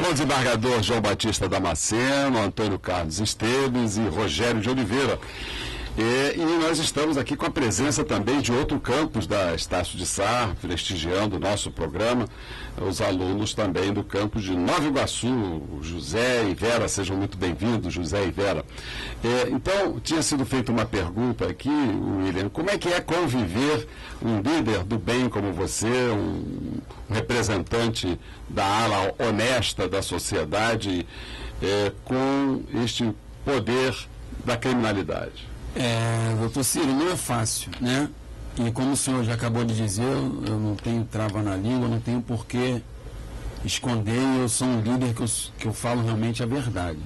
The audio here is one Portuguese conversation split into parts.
com o desembargador João Batista Damasceno, Antônio Carlos Esteves e Rogério de Oliveira. E nós estamos aqui com a presença também de outro campus da Estácio de Sá, prestigiando o nosso programa, os alunos também do campus de Nova Iguaçu, José e Vera, sejam muito bem-vindos, José e Vera. Então, tinha sido feita uma pergunta aqui, William, como é que é conviver um líder do bem como você, um representante da ala honesta da sociedade, com este poder da criminalidade? Doutor Ciro, não é fácil, né? E como o senhor já acabou de dizer, eu não tenho trava na língua, não tenho por que esconder, eu sou um líder que eu falo realmente a verdade.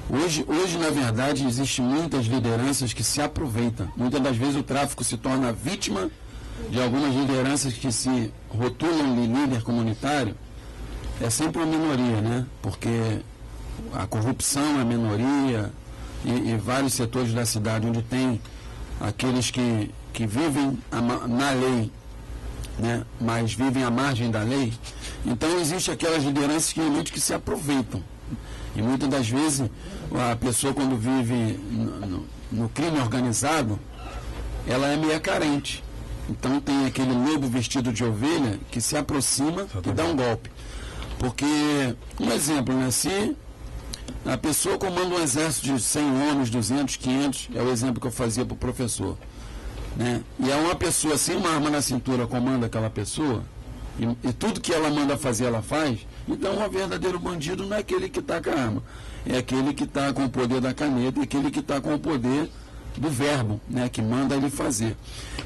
Hoje, na verdade, existem muitas lideranças que se aproveitam. Muitas das vezes o tráfico se torna vítima de algumas lideranças que se rotulam de líder comunitário. É sempre uma minoria, né? Porque a corrupção é minoria. E vários setores da cidade onde tem aqueles que vivem na lei, né, mas vivem à margem da lei. Então existe aquelas lideranças que realmente que se aproveitam. E muitas das vezes a pessoa, quando vive no crime organizado, ela é meio carente. Então tem aquele lobo vestido de ovelha que se aproxima e dá um golpe. Porque, um exemplo, né, se a pessoa comanda um exército de 100 homens, 200, 500, é o exemplo que eu fazia para o professor, né? E é uma pessoa sem uma arma na cintura comanda aquela pessoa, e tudo que ela manda fazer, ela faz. Então, um verdadeiro bandido não é aquele que está com a arma, é aquele que está com o poder da caneta, e aquele que está com o poder do verbo, né, que manda ele fazer.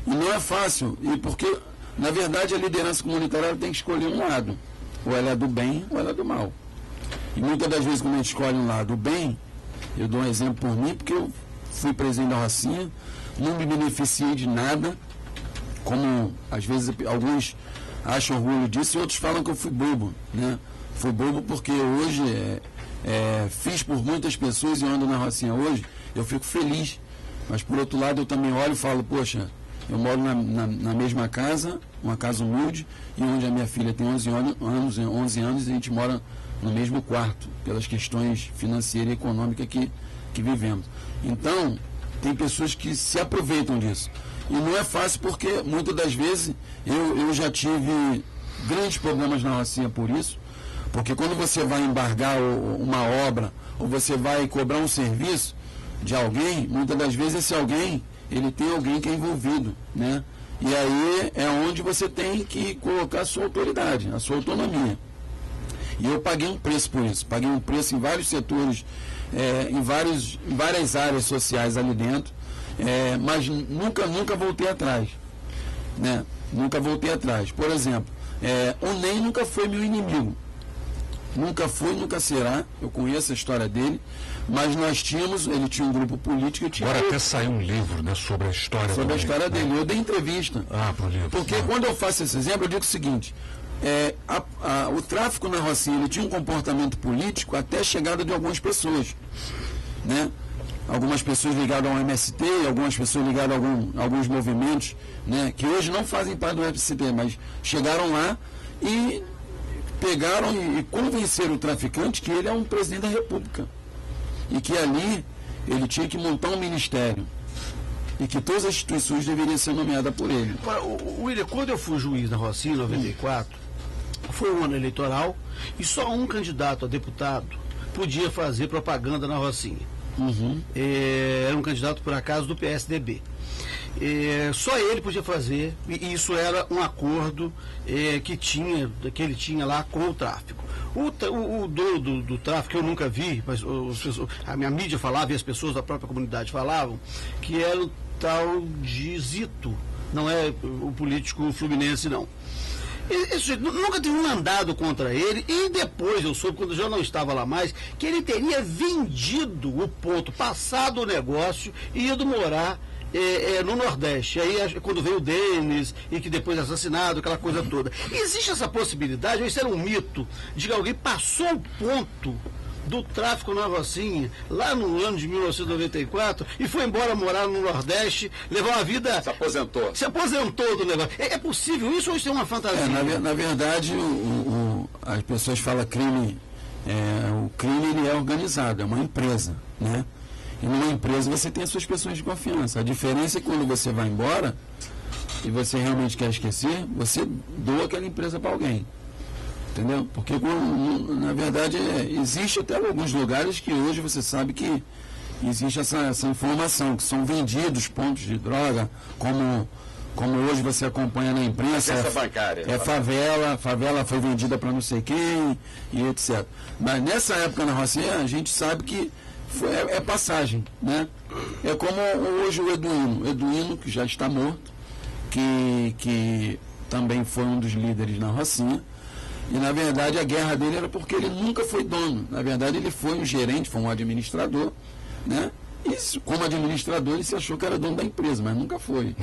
E não é fácil, e porque, na verdade, a liderança comunitária ela tem que escolher um lado, ou ela é do bem, ou ela é do mal. E muitas das vezes, quando a gente escolhe um lado bem, eu dou um exemplo por mim, porque eu fui presidente da Rocinha, não me beneficiei de nada, como às vezes alguns acham orgulho disso e outros falam que eu fui bobo, né? Fui bobo porque hoje fiz por muitas pessoas e eu ando na Rocinha hoje, eu fico feliz. Mas por outro lado eu também olho e falo, poxa, eu moro na mesma casa, uma casa humilde, e onde a minha filha tem 11 anos e a gente mora no mesmo quarto, pelas questões financeiras e econômicas que vivemos. Então, tem pessoas que se aproveitam disso. E não é fácil porque, muitas das vezes, eu já tive grandes problemas na Rocinha por isso, porque quando você vai embargar uma obra, ou você vai cobrar um serviço de alguém, muitas das vezes esse alguém, ele tem alguém que é envolvido, né? E aí é onde você tem que colocar a sua autoridade, a sua autonomia. E eu paguei um preço por isso, paguei um preço em vários setores, em várias áreas sociais ali dentro, mas nunca voltei atrás, né? Nunca voltei atrás. Por exemplo, o Ney nunca foi meu inimigo, nunca foi, nunca será, eu conheço a história dele, mas ele tinha um grupo político. Agora até saiu um livro, né, sobre a história dele. Sobre a história dele, eu dei entrevista. Pro livro. Porque quando eu faço esse exemplo, eu digo o seguinte, o tráfico na Rocinha, ele tinha um comportamento político até a chegada de algumas pessoas, né? Algumas pessoas ligadas ao MST, algumas pessoas ligadas a alguns movimentos, né, que hoje não fazem parte do MST, mas chegaram lá e pegaram e convenceram o traficante que ele é um presidente da República e que ali ele tinha que montar um ministério e que todas as instituições deveriam ser nomeadas por ele. William, quando eu fui juiz na Rocinha, em 94, foi um ano eleitoral e só um candidato a deputado podia fazer propaganda na Rocinha. Uhum. Era um candidato, por acaso, do PSDB. Só ele podia fazer, e isso era um acordo que ele tinha lá com o tráfico. O dono do tráfico, eu nunca vi, mas a minha mídia falava e as pessoas da própria comunidade falavam, que era o tal de Zito, não é o político fluminense, não. Esse nunca teve um mandado contra ele, e depois eu soube, quando eu já não estava lá mais, que ele teria vendido o ponto, passado o negócio e ido morar no Nordeste. Aí quando veio o Denis e que depois assassinado, aquela coisa toda. Existe essa possibilidade, ou isso era um mito, de que alguém passou o ponto do tráfico na Rocinha, lá no ano de 1994, e foi embora morar no Nordeste, levou uma vida... Se aposentou do negócio. É possível isso ou isso é uma fantasia? Na verdade, as pessoas falam crime, o crime ele é organizado, é uma empresa, né? E numa empresa você tem as suas pessoas de confiança. A diferença é que quando você vai embora e você realmente quer esquecer, você doa aquela empresa para alguém. Entendeu? Porque, na verdade, existe até alguns lugares que hoje você sabe que existe essa informação, que são vendidos pontos de droga, como hoje você acompanha na imprensa. Essa bancária. Favela foi vendida para não sei quem, e etc. Mas nessa época na Rocinha, a gente sabe que é passagem, né? É como hoje o Eduino, que já está morto, que também foi um dos líderes na Rocinha. E, na verdade, a guerra dele era porque ele nunca foi dono. Na verdade, ele foi um gerente, foi um administrador, né? E, como administrador, ele se achou que era dono da empresa, mas nunca foi.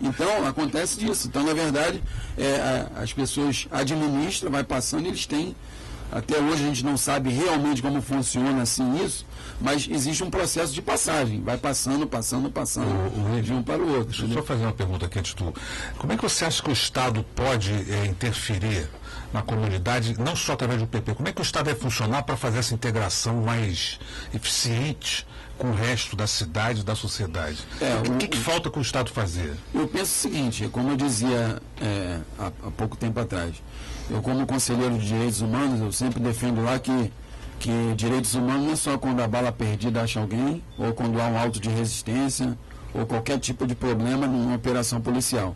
Então, acontece disso. Então, na verdade, as pessoas administram, vai passando, eles têm... Até hoje a gente não sabe realmente como funciona assim isso, mas existe um processo de passagem. Vai passando, de um para o outro. Deixa eu só fazer uma pergunta aqui antes de tu. Como é que você acha que o Estado pode interferir na comunidade, não só através do PP? Como é que o Estado vai funcionar para fazer essa integração mais eficiente com o resto da cidade e da sociedade? O que falta com o Estado fazer? Eu penso o seguinte, como eu dizia há pouco tempo atrás, eu como conselheiro de direitos humanos, eu sempre defendo lá que direitos humanos não é só quando a bala perdida acha alguém, ou quando há um auto de resistência, ou qualquer tipo de problema numa operação policial.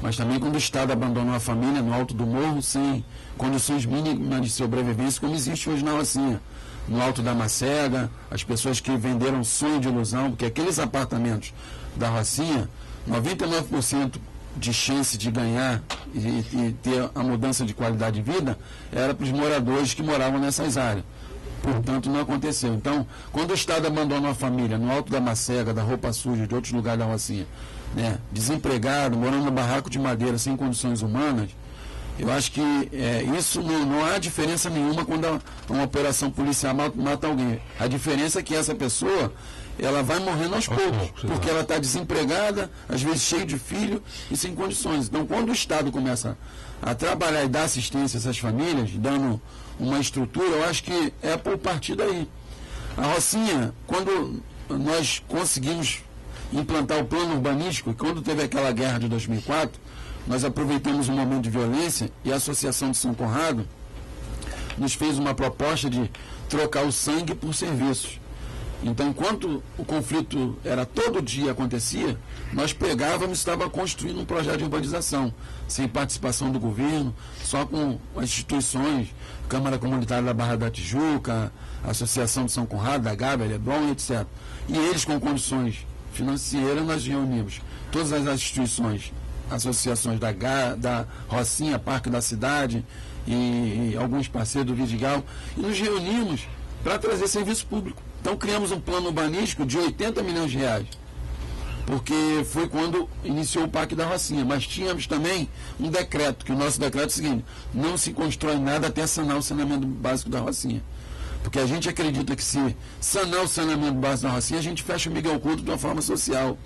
Mas também quando o Estado abandona uma família no alto do morro sem condições mínimas de sobrevivência, como existe hoje na Rocinha. No Alto da Macega, as pessoas que venderam sonho de ilusão, porque aqueles apartamentos da Rocinha, 99% de chance de ganhar e ter a mudança de qualidade de vida era para os moradores que moravam nessas áreas. Portanto, não aconteceu. Então, quando o Estado abandona uma família no Alto da Macega, da Roupa Suja, de outros lugares da Rocinha, né, desempregado, morando no barraco de madeira, sem condições humanas, eu acho que isso não há diferença nenhuma quando uma operação policial mata alguém. A diferença é que essa pessoa, ela vai morrendo aos poucos, porque ela está desempregada, às vezes cheia de filho e sem condições. Então, quando o Estado começa a trabalhar e dar assistência a essas famílias, dando uma estrutura, eu acho que é por partir daí. A Rocinha, quando nós conseguimos implantar o plano urbanístico, e quando teve aquela guerra de 2004, nós aproveitamos um momento de violência e a Associação de São Conrado nos fez uma proposta de trocar o sangue por serviços. Então, enquanto o conflito era todo dia acontecia, nós pegávamos e estava construindo um projeto de urbanização, sem participação do governo, só com as instituições, Câmara Comunitária da Barra da Tijuca, Associação de São Conrado, da Gávea, Leblon, etc. E eles, com condições financeiras, nós reunimos todas as instituições, associações da Rocinha, Parque da Cidade e alguns parceiros do Vidigal, e nos reunimos para trazer serviço público. Então criamos um plano urbanístico de 80 milhões de reais, porque foi quando iniciou o Parque da Rocinha. Mas tínhamos também um decreto, que o nosso decreto é o seguinte: não se constrói nada até sanar o saneamento básico da Rocinha. Porque a gente acredita que se sanar o saneamento básico da Rocinha, a gente fecha o Miguel Couto de uma forma social.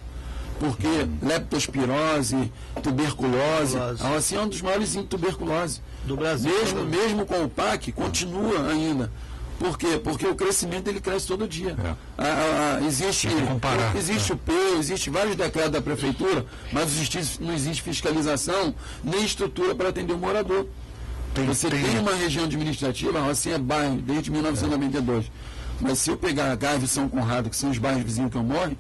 Porque leptospirose, tuberculose, a Rocinha é um dos maiores índices de tuberculose do Brasil. Mesmo com o PAC, continua ainda. Por quê? Porque o crescimento ele cresce todo dia. Existe o P, existe vários decretos da prefeitura, mas não existe fiscalização nem estrutura para atender o morador. Você tem uma região administrativa, a Rocinha é bairro desde 1992. Mas se eu pegar a Gávea e São Conrado, que são os bairros vizinhos que eu moro,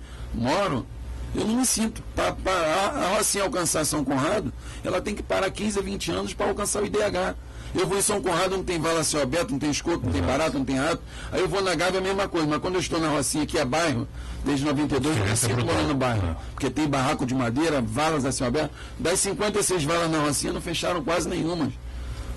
eu não me sinto. Para a Rocinha alcançar São Conrado, ela tem que parar 15 a 20 anos para alcançar o IDH. Eu vou em São Conrado, não tem vala a céu aberto, não tem esgoto, não tem barato, não tem rato. Aí eu vou na Gávea, a mesma coisa. Mas quando eu estou na Rocinha, que é bairro, desde 92, eu me sinto morando no bairro. Porque tem barraco de madeira, valas a céu aberto. Das 56 valas na Rocinha, não fecharam quase nenhuma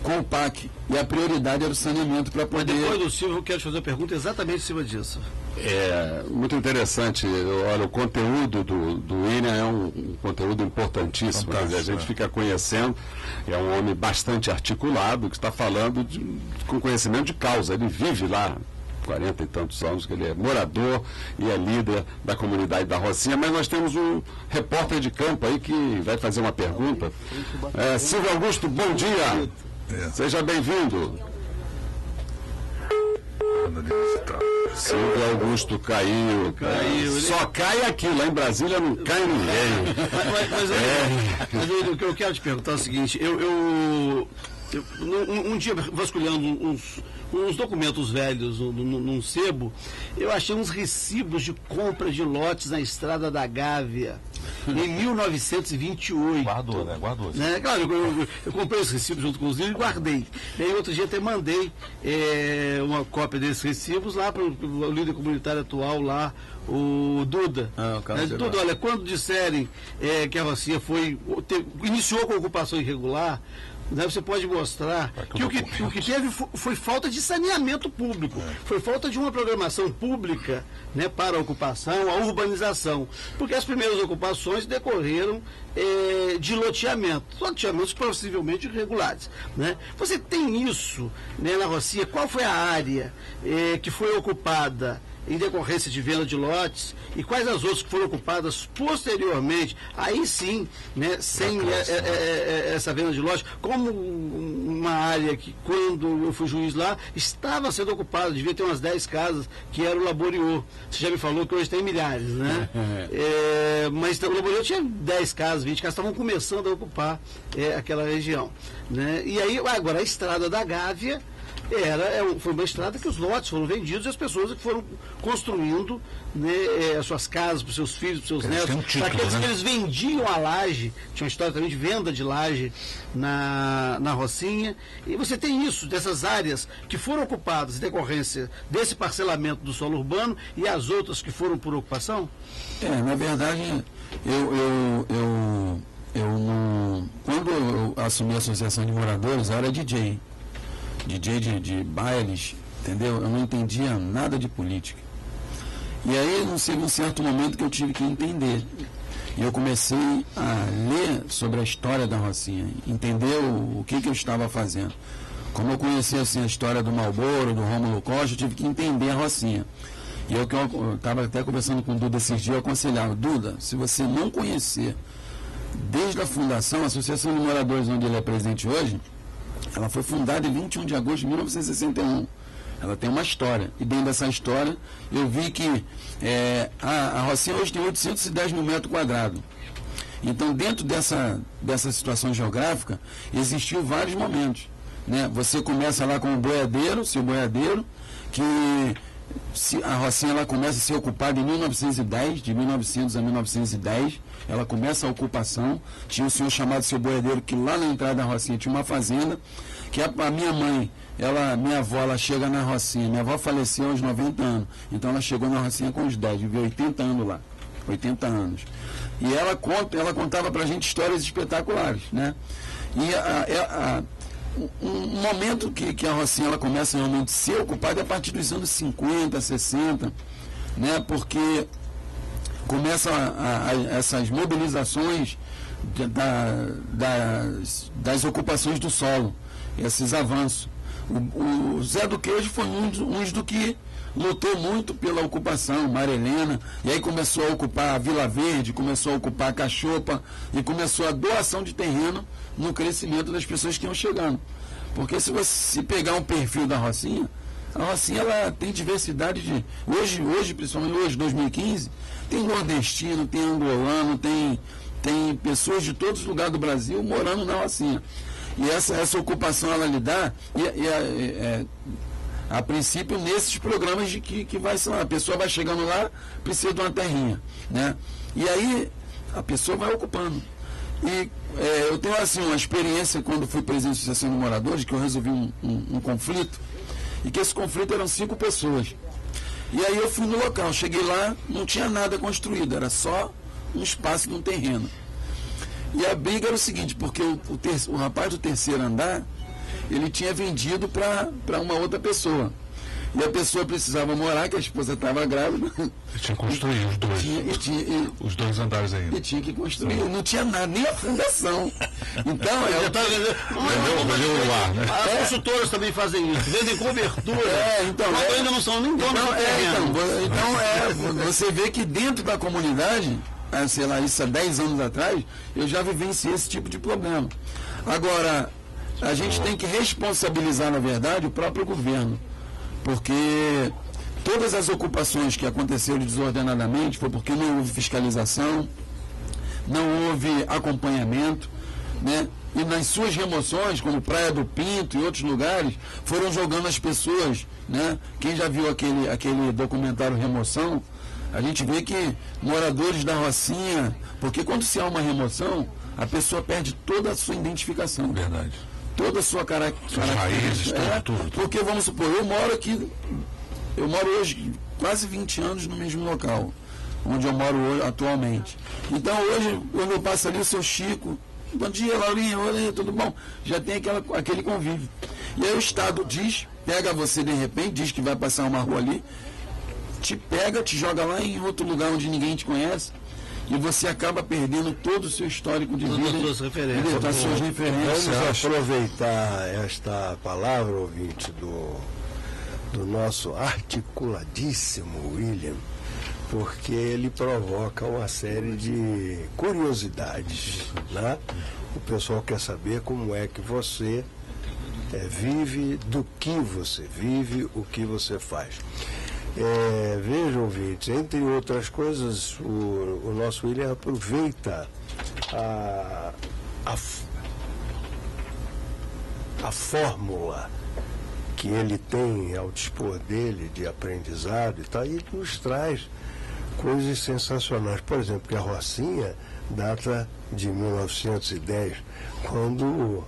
com o PAC. E a prioridade era o saneamento para poder... Mas depois do Silvio, eu quero te fazer uma pergunta exatamente em cima disso. É muito interessante. Olha, o conteúdo do William é um conteúdo importantíssimo. Quer dizer, a gente fica conhecendo. É um homem bastante articulado, que está falando com conhecimento de causa. Ele vive lá 40 e tantos anos, que ele é morador e é líder da comunidade da Rocinha. Mas nós temos um repórter de campo aí que vai fazer uma pergunta. Silvio Augusto, bom dia. Seja bem-vindo. bacana de visitar. Silvio Augusto caiu. Só cai aqui, lá em Brasília não cai ninguém. Mas o que eu quero te perguntar é o seguinte, um dia vasculhando uns documentos velhos num sebo, eu achei uns recibos de compra de lotes na Estrada da Gávea, em 1928. Guardou, né? Guardou. Né? Claro, eu comprei esses recibos junto com os livros e guardei. E aí outro dia até mandei uma cópia desses recibos lá para o líder comunitário atual lá, o Duda. Duda, olha, quando disserem que a Rocinha iniciou com a ocupação irregular, você pode mostrar que o que teve foi falta de saneamento público, foi falta de uma programação pública, né, para a ocupação, a urbanização, porque as primeiras ocupações decorreram de loteamentos possivelmente irregulares. Né? Você tem isso, né, na Rocinha? Qual foi a área que foi ocupada em decorrência de venda de lotes e quais as outras que foram ocupadas posteriormente, aí sim, né, sem essa venda de lotes, como uma área que, quando eu fui juiz lá, estava sendo ocupada, devia ter umas 10 casas, que era o Laboriô. Você já me falou que hoje tem milhares, né? Mas o Laboriô tinha 10 casas, 20 casas, estavam começando a ocupar aquela região. Né? E aí, agora, a Estrada da Gávea foi uma estrada que os lotes foram vendidos e as pessoas que foram construindo, né, as suas casas para os seus filhos, para os seus netos. Para aqueles, né, que eles vendiam a laje, tinha uma história também de venda de laje na Rocinha. E você tem isso, dessas áreas que foram ocupadas em decorrência desse parcelamento do solo urbano e as outras que foram por ocupação? Na verdade, eu não. Quando eu assumi a Associação de Moradores, eu era DJ de bailes, entendeu? Eu não entendia nada de política. E aí, num certo momento que eu tive que entender. E eu comecei a ler sobre a história da Rocinha, entender o que eu estava fazendo. Como eu conhecia assim, a história do Marlboro, do Rômulo Costa, eu tive que entender a Rocinha. E eu estava até conversando com o Duda esses dias, eu aconselhava: Duda, se você não conhecer desde a fundação, a Associação de Moradores, onde ele é presidente hoje, ela foi fundada em 21 de agosto de 1961. Ela tem uma história. E dentro dessa história, eu vi que a Rocinha hoje tem 810 mil metros quadrados. Então, dentro dessa situação geográfica, existiu vários momentos. Né? Você começa lá com o boiadeiro, seu boiadeiro, que a Rocinha ela começa a ser ocupada em 1910, de 1900 a 1910, ela começa a ocupação. Tinha um senhor chamado Seu Boiadeiro, que lá na entrada da Rocinha tinha uma fazenda, que a minha mãe, minha avó, ela chega na Rocinha, minha avó faleceu aos 90 anos, então ela chegou na Rocinha com os 10, viveu 80 anos lá, 80 anos. E ela contava pra gente histórias espetaculares, né? E um momento que a Rocinha ela começa realmente a ser ocupada é a partir dos anos 50, 60, né? Porque começam essas mobilizações das ocupações do solo, esses avanços. O Zé do Queijo foi um dos que lutou muito pela ocupação, Maria Helena, e aí começou a ocupar a Vila Verde, começou a ocupar a Cachopa, e começou a doação de terreno no crescimento das pessoas que iam chegando. Porque se você pegar um perfil da Rocinha, a Rocinha ela tem diversidade de... Hoje, principalmente hoje, 2015, tem nordestino, tem angolano, tem pessoas de todos os lugares do Brasil morando na Rocinha. E essa ocupação ela lhe dá, a princípio, nesses programas de que vai ser a pessoa vai chegando lá, precisa de uma terrinha, né? E aí a pessoa vai ocupando. E eu tenho assim uma experiência quando fui presidente da Associação de Moradores, que eu resolvi um conflito, e que esse conflito eram 5 pessoas. E aí eu fui no local, cheguei lá, não tinha nada construído, era só um espaço de um terreno. E a briga era o seguinte, porque o rapaz do terceiro andar, ele tinha vendido para uma outra pessoa. E a pessoa precisava morar, que a esposa estava grávida. E tinha que construir os dois. Os 2 andares ainda. E tinha que construir. Não tinha nada, nem a fundação. Então, vendeu o lar, né? As consultoras também fazem isso. Vendem cobertura. Quando ainda não são nem donos do terreno. Então, você vê que dentro da comunidade, sei lá, isso há 10 anos atrás, eu já vivenciei esse tipo de problema. Agora, a gente tem que responsabilizar, na verdade, o próprio governo. porque todas as ocupações que aconteceram desordenadamente foi porque não houve fiscalização, não houve acompanhamento, né? E nas suas remoções, como Praia do Pinto e outros lugares, foram jogando as pessoas, né? Quem já viu aquele documentário Remoção, a gente vê que moradores da Rocinha, porque quando se há uma remoção, a pessoa perde toda a sua identificação. Verdade. Toda a sua característica. Suas raízes, tudo. Porque, vamos supor, eu moro hoje quase 20 anos no mesmo local, onde eu moro hoje, atualmente. Então hoje, quando eu passo ali, o seu Chico, bom dia, Laurinha, oi, tudo bom? Já tem aquele convívio. E aí o Estado pega você de repente, diz que vai passar uma rua ali, te pega, te joga lá em outro lugar onde ninguém te conhece, e você acaba perdendo todo o seu histórico de vida. Todas as suas referências. Das suas referências. Vamos aproveitar esta palavra, ouvinte, do nosso articuladíssimo William, porque ele provoca uma série de curiosidades, né? O pessoal quer saber como é que você vive, do que você vive, o que você faz. Veja, ouvintes, entre outras coisas, o nosso William aproveita a fórmula que ele tem ao dispor dele de aprendizado e tal, e nos traz coisas sensacionais. Por exemplo, que a Rocinha data de 1910, quando o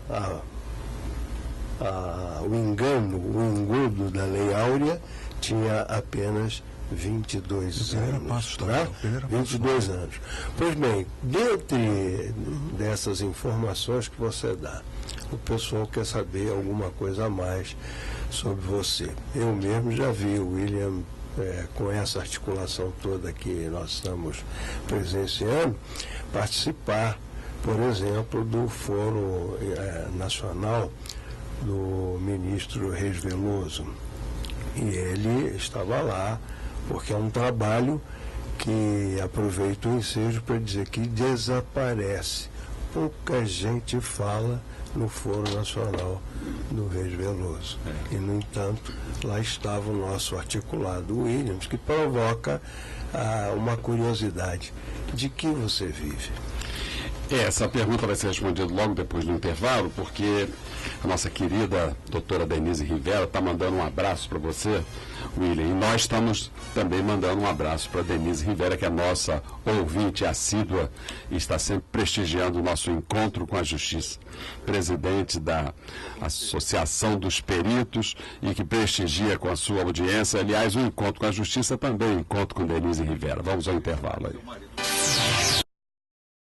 engodo da Lei Áurea tinha apenas 22 anos. Né? 22 anos. Pois bem, dentre dessas informações que você dá, o pessoal quer saber alguma coisa a mais sobre você. Eu mesmo já vi o William com essa articulação toda que nós estamos presenciando, participar, por exemplo, do Fórum Nacional do ministro Reis Veloso. E ele estava lá porque é um trabalho que aproveita o ensejo para dizer que desaparece. Pouca gente fala no Fórum Nacional do Reis Veloso. E, no entanto, lá estava o nosso articulado Williams, que provoca uma curiosidade. De que você vive? Essa pergunta vai ser respondida logo depois do intervalo, porque a nossa querida doutora Denise Rivera está mandando um abraço para você, William, e nós estamos também mandando um abraço para Denise Rivera, que é nossa ouvinte assídua e está sempre prestigiando o nosso encontro com a Justiça, presidente da Associação dos Peritos e que prestigia com a sua audiência. Aliás, o encontro com a Justiça também, encontro com Denise Rivera. Vamos ao intervalo aí.